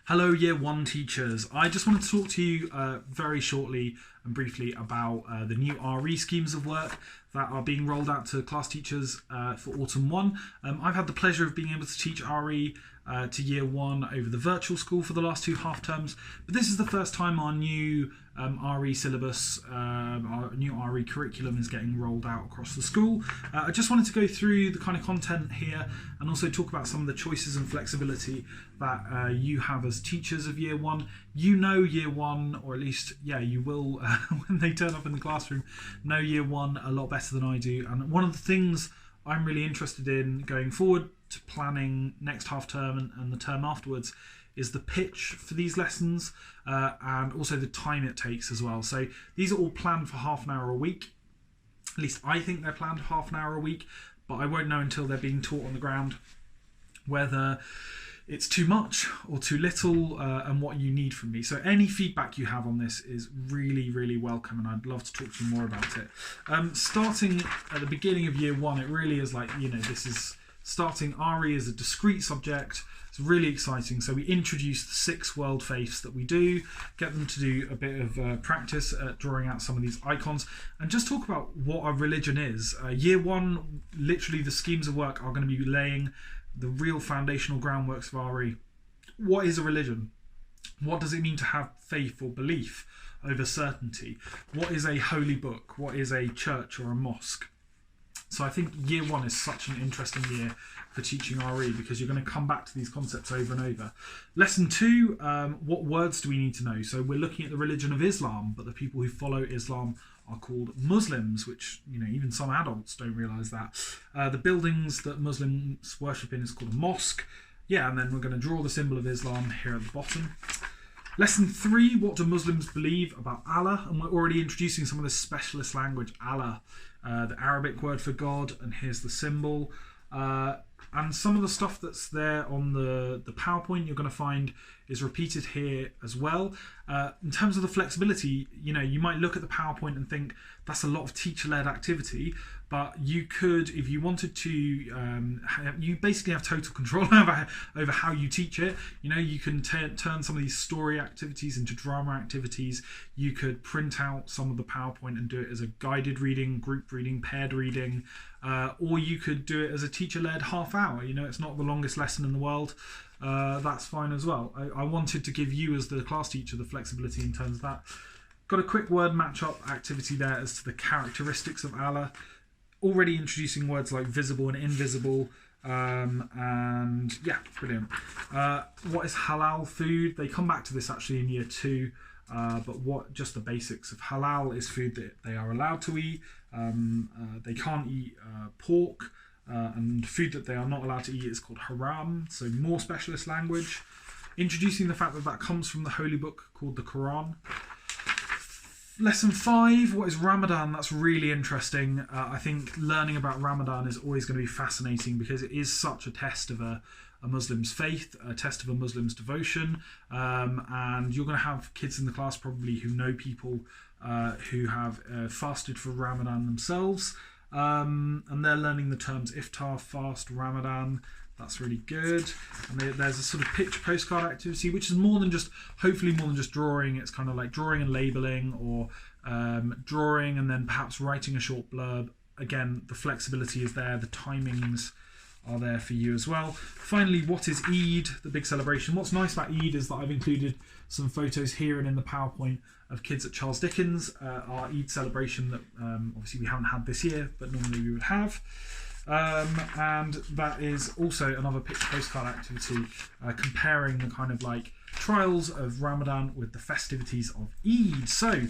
Hello Year 1 teachers. I just wanted to talk to you very shortly and briefly about the new RE schemes of work that are being rolled out to class teachers for Autumn 1. I've had the pleasure of being able to teach RE to Year 1 over the virtual school for the last 2 half terms, but this is the first time our new RE syllabus, our new RE curriculum is getting rolled out across the school. I just wanted to go through the kind of content here and also talk about some of the choices and flexibility that you have as teachers of Year 1. You know Year 1, or at least, you will, when they turn up in the classroom, know Year 1 a lot better than I do. And one of the things I'm really interested in going forward to planning next half term and the term afterwards is the pitch for these lessons and also the time it takes as well. So these are all planned for half an hour a week. At least I think they're planned for half an hour a week, but I won't know until they're being taught on the ground whether it's too much or too little and what you need from me. So any feedback you have on this is really, really welcome, and I'd love to talk to you more about it. Starting at the beginning of Year 1, it really is like, this is starting RE as a discrete subject. It's really exciting. So we introduce the 6 world faiths that we do, get them to do a bit of practice at drawing out some of these icons, and just talk about what a religion is. Year 1, literally the schemes of work are going to be laying the real foundational groundworks of RE. What is a religion? What does it mean to have faith or belief over certainty? What is a holy book? What is a church or a mosque? So I think Year 1 is such an interesting year for teaching RE because you're going to come back to these concepts over and over. Lesson 2, what words do we need to know? So we're looking at the religion of Islam, but the people who follow Islam are called Muslims, which, even some adults don't realise that. The buildings that Muslims worship in is called a mosque. And then we're going to draw the symbol of Islam here at the bottom. Lesson 3, what do Muslims believe about Allah? And we're already introducing some of this specialist language, Allah, the Arabic word for God, and here's the symbol. And some of the stuff that's there on the PowerPoint you're going to find is repeated here as well. In terms of the flexibility, you might look at the PowerPoint and think that's a lot of teacher-led activity, but you could, if you wanted to, you basically have total control over how you teach it. You can turn some of these story activities into drama activities. You could print out some of the PowerPoint and do it as a guided reading, group reading, paired reading, or you could do it as a teacher-led half hour. It's not the longest lesson in the world. That's fine as well. I wanted to give you as the class teacher the flexibility in terms of that. Got a quick word match-up activity there as to the characteristics of Allah. Already introducing words like visible and invisible. Brilliant. What is halal food? They come back to this actually in Year 2. But just the basics of halal is food that they are allowed to eat. They can't eat pork. And food that they are not allowed to eat is called haram, so more specialist language. Introducing the fact that comes from the holy book called the Quran. Lesson 5, what is Ramadan? That's really interesting. I think learning about Ramadan is always going to be fascinating because it is such a test of a Muslim's faith, a test of a Muslim's devotion, and you're going to have kids in the class probably who know people who have fasted for Ramadan themselves. And they're learning the terms iftar, fast, Ramadan. That's really good. And there's a sort of picture postcard activity, which is hopefully more than just drawing. It's kind of like drawing and labeling, or drawing and then perhaps writing a short blurb. Again, the flexibility is there. The timings are there for you as well. Finally, what is Eid, the big celebration? What's nice about Eid is that I've included some photos here and in the PowerPoint of kids at Charles Dickens, our Eid celebration that obviously we haven't had this year, but normally we would have. And that is also another picture postcard activity comparing the kind of like trials of Ramadan with the festivities of Eid. So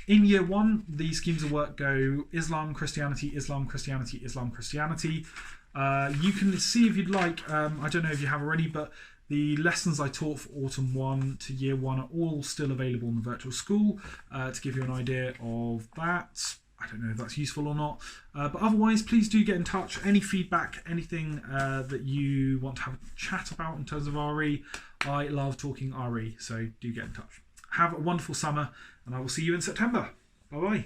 in Year 1, the schemes of work go Islam, Christianity, Islam, Christianity, Islam, Christianity. You can see if you'd like, I don't know if you have already, but the lessons I taught for Autumn 1 to Year 1 are all still available in the virtual school to give you an idea of that. I don't know if that's useful or not, but otherwise please do get in touch. Any feedback, anything that you want to have a chat about in terms of RE, I love talking RE, so do get in touch. Have a wonderful summer, and I will see you in September. Bye bye.